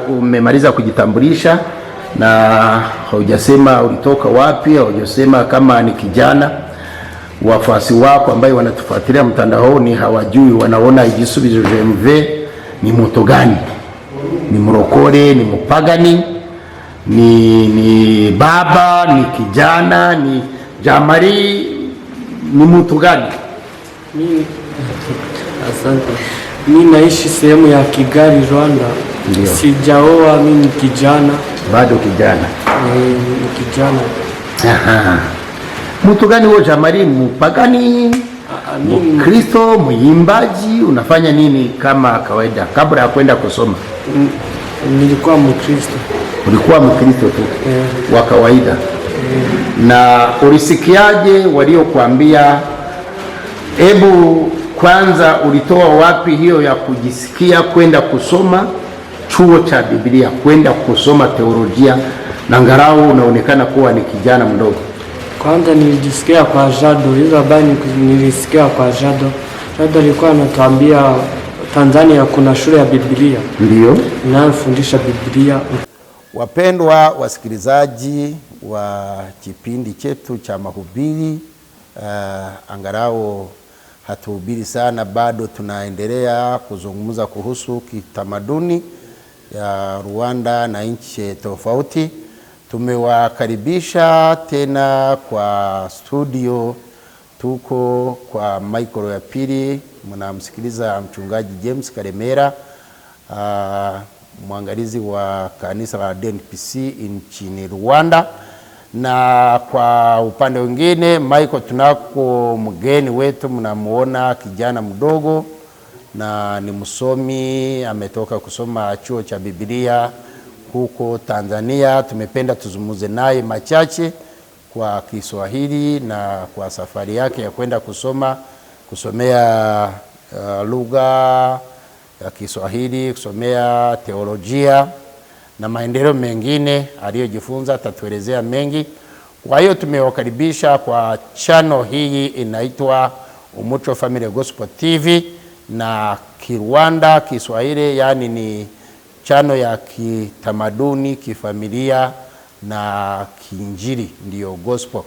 Umemaliza kujitambulisha na haujasema ulitoka wapi, haujasema kama ni kijana. Wafuasi wako ambao wanatufuatilia mtandaoni hawajui, wanaona Igisubizo GMV ni mtu gani? Ni mrokole, ni mpagani, ni baba, ni kijana, ni Jamari, ni mtu gani? Asante. Mimi naishi sehemu ya Kigali, Rwanda. Ndio. Sijaoa, mimi ni kijana. Bado kijana. Ni kijana. Aha. Mtu gani wewe Jamari? Mpagani, Mkristo, muimbaji, unafanya nini kama kawaida kabla ya kwenda kusoma? Nilikuwa Mkristo. Ulikuwa Mkristo tu? Wa kawaida. Na ulisikiaje waliokuambia? Hebu kwanza ulitoa wapi hiyo ya kujisikia kwenda kusoma chuo cha Biblia, kwenda kusoma teolojia, na ngarau unaonekana kuwa ni kijana mdogo? Kwanza nilijisikia kwa Jado, hizo habari nilisikia kwa Jado. Jado alikuwa anatuambia Tanzania kuna shule ya Biblia. Ndio inayofundisha Biblia. Wapendwa wasikilizaji wa kipindi chetu cha mahubiri, angarau hatuhubiri sana, bado tunaendelea kuzungumza kuhusu kitamaduni ya Rwanda na nchi tofauti. Tumewakaribisha tena kwa studio, tuko kwa micro ya pili, mnamsikiliza mchungaji James Karemera, mwangalizi wa kanisa la DNPC nchini Rwanda. Na kwa upande mwingine Michael, tunako mgeni wetu, mnamuona kijana mdogo na ni msomi, ametoka kusoma chuo cha Biblia huko Tanzania. Tumependa tuzungumze naye machache kwa Kiswahili na kwa safari yake ya kwenda kusomea lugha ya Kiswahili, kusomea teolojia na maendeleo mengine aliyojifunza. Tatuelezea mengi. Kwa hiyo tumewakaribisha kwa channel hii inaitwa Umuco Family Gospel TV na Kirwanda Kiswahili, yani ni channel ya kitamaduni, kifamilia na kiinjili, ndio gospel.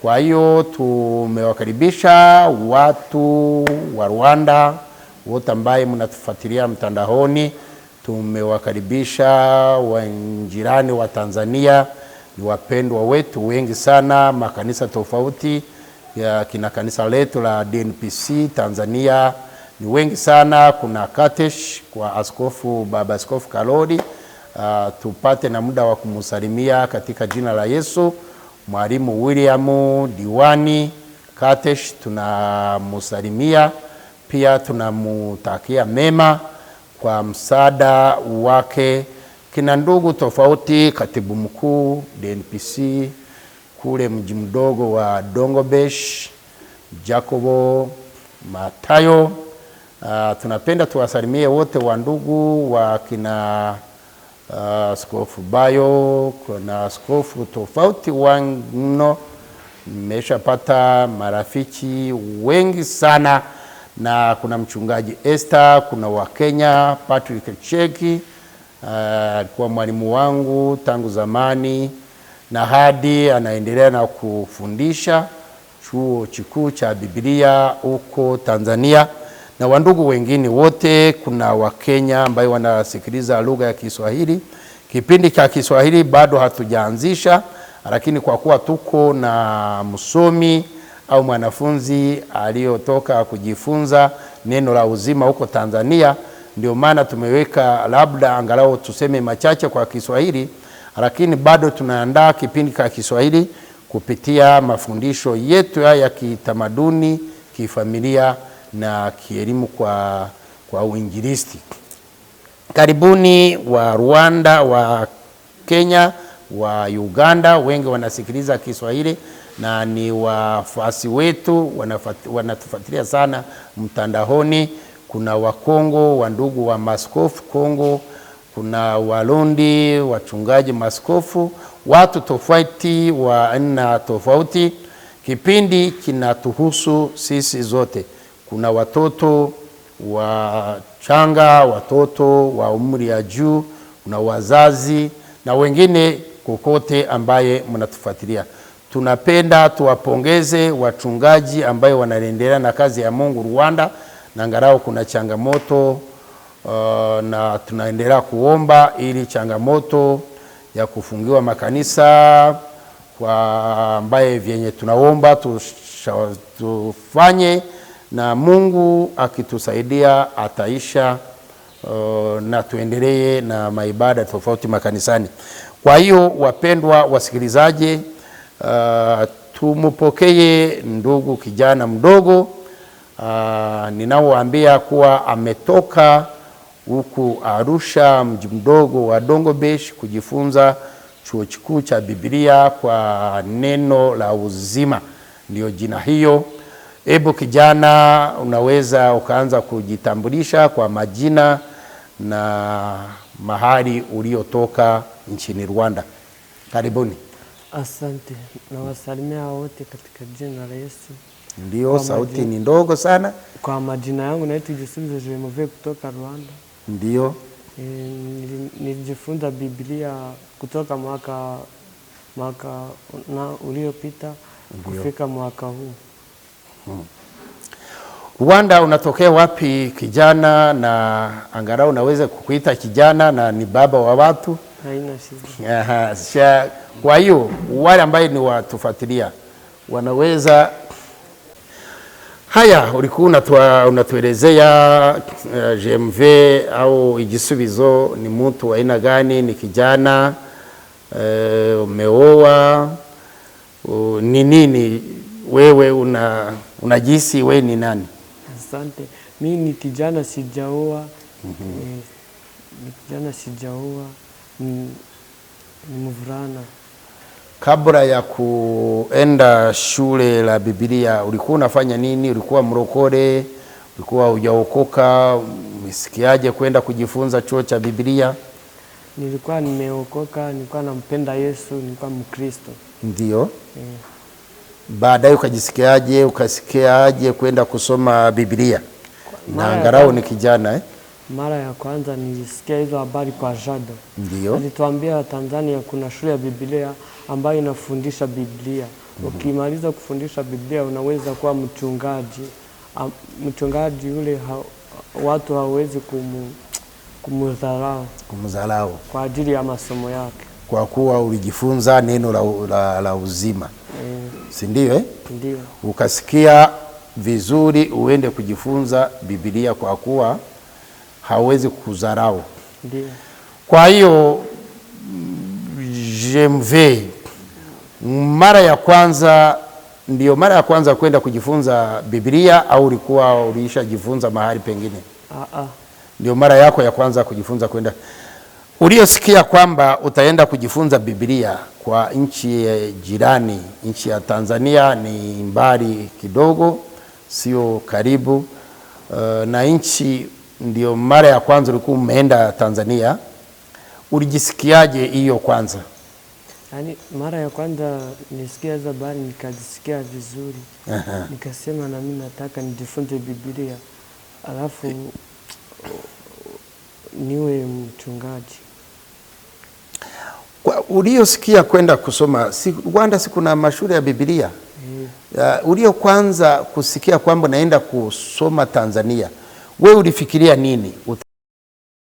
Kwa hiyo tumewakaribisha watu wa Rwanda wote ambao mnatufuatilia mtandaoni. Tumewakaribisha wanjirani wa Tanzania, ni wapendwa wetu wengi sana, makanisa tofauti ya kina kanisa letu la DNPC Tanzania ni wengi sana. Kuna Katesh kwa askofu, baba askofu Kalori, tupate na muda wa kumsalimia katika jina la Yesu. Mwalimu William Diwani Katesh tunamsalimia, pia tunamutakia mema kwa msaada wake. Kina ndugu tofauti, katibu mkuu DNPC kule mji mdogo wa Dongobesh, Jacobo Matayo. Tunapenda tuwasalimie wote wa ndugu wa kina askofu Bayo, kuna askofu tofauti wano. Nimeshapata marafiki wengi sana, na kuna mchungaji Esther, kuna wa Kenya Patrick Cheki, alikuwa mwalimu wangu tangu zamani na hadi anaendelea na kufundisha chuo kikuu cha Biblia huko Tanzania, na wandugu wengine wote. Kuna wa Kenya ambao wanasikiliza lugha ya Kiswahili. Kipindi cha Kiswahili bado hatujaanzisha, lakini kwa kuwa tuko na msomi au mwanafunzi aliyotoka kujifunza neno la uzima huko Tanzania, ndio maana tumeweka labda angalau tuseme machache kwa Kiswahili, lakini bado tunaandaa kipindi cha Kiswahili kupitia mafundisho yetu ya kitamaduni, kifamilia na kielimu kwa uinjilisti. Karibuni wa Rwanda, wa Kenya, wa Uganda, wengi wanasikiliza Kiswahili na ni wafuasi wetu, wanatufuatilia sana mtandaoni. Kuna wa Kongo, wa ndugu wa maskofu Kongo, kuna Warundi, wachungaji maskofu, watu tofauti wa aina tofauti. Kipindi kinatuhusu sisi zote. Kuna watoto wa changa, watoto wa umri ya juu na wazazi na wengine kokote ambaye mnatufuatilia. Tunapenda tuwapongeze wachungaji ambaye wanaendelea na kazi ya Mungu Rwanda, na angalau kuna changamoto na tunaendelea kuomba ili changamoto ya kufungiwa makanisa kwa ambaye vyenye tunaomba tufanye, na Mungu akitusaidia ataisha na tuendelee na maibada tofauti makanisani. Kwa hiyo wapendwa wasikilizaji, tumupokee ndugu kijana mdogo ninaoambia kuwa ametoka huku Arusha, mji mdogo wa Dongobesh, kujifunza chuo kikuu cha Biblia kwa neno la uzima, ndio jina hiyo. Hebu kijana, unaweza ukaanza kujitambulisha kwa majina na mahali uliotoka nchini Rwanda. Karibuni. Asante. Nawasalimia wote katika jina la Yesu. Ndio, sauti ni ndogo sana. Kwa majina yangu naitwa Gisubizo Jemove kutoka Rwanda. Ndio. Nilijifunza Biblia kutoka mwaka uliopita kufika mwaka huu. Rwanda unatokea wapi kijana? Na angalau unaweza kukuita kijana na ni baba wa watu. Haina shida. Kwa hiyo wale ambao ni watufuatilia wanaweza haya, ulikuwa unatuelezea GMV au Igisubizo ni mtu wa aina gani? Ni kijana, umeoa, ni nini wewe unajisi wewe ni nani? Asante. Mimi ni kijana sijaoa. Ni kijana sijaoa. Ni mvulana. Kabla ya kuenda shule la Biblia ulikuwa unafanya nini? Ulikuwa mrokore? Ulikuwa hujaokoka? Umesikiaje kwenda kujifunza chuo cha Biblia? Nilikuwa nimeokoka, nilikuwa nampenda Yesu, nilikuwa Mkristo. Ndio. Baadaye ukajisikiaje? Ukasikiaje kwenda kusoma Biblia? Na angalau ni kijana Mara ya kwanza nilisikia hizo habari kwa Jado. Ndio. Alituambia Tanzania kuna shule ya Biblia ambayo inafundisha Biblia. Ukimaliza kufundisha Biblia unaweza kuwa mchungaji. Mchungaji yule watu hawezi kumdharau kwa ajili ya masomo yake. Kwa kuwa ulijifunza neno la uzima. Si ndio? Ndio. Ukasikia vizuri uende kujifunza Biblia kwa kuwa hawezi kudharau. Ndio. Kwa hiyo GMV mara ya kwanza ndio mara ya kwanza kwenda kujifunza Biblia au ulikuwa ulishajifunza mahali pengine? Ndio mara yako ya kwanza kujifunza kwenda. Uliosikia kwamba utaenda kujifunza Biblia kwa nchi jirani, nchi ya Tanzania ni mbali kidogo, sio karibu, na nchi ndio mara ya kwanza ulikuwa umeenda Tanzania, ulijisikiaje hiyo kwanza? Yaani mara ya kwanza nisikia hizo habari nikajisikia vizuri. Nikasema na mimi nataka nijifunze Biblia alafu niwe mchungaji. Kwa uliosikia kwenda kusoma Rwanda kuna mashule ya Biblia. Ulio kwanza kusikia kwamba naenda kusoma Tanzania, wewe ulifikiria nini?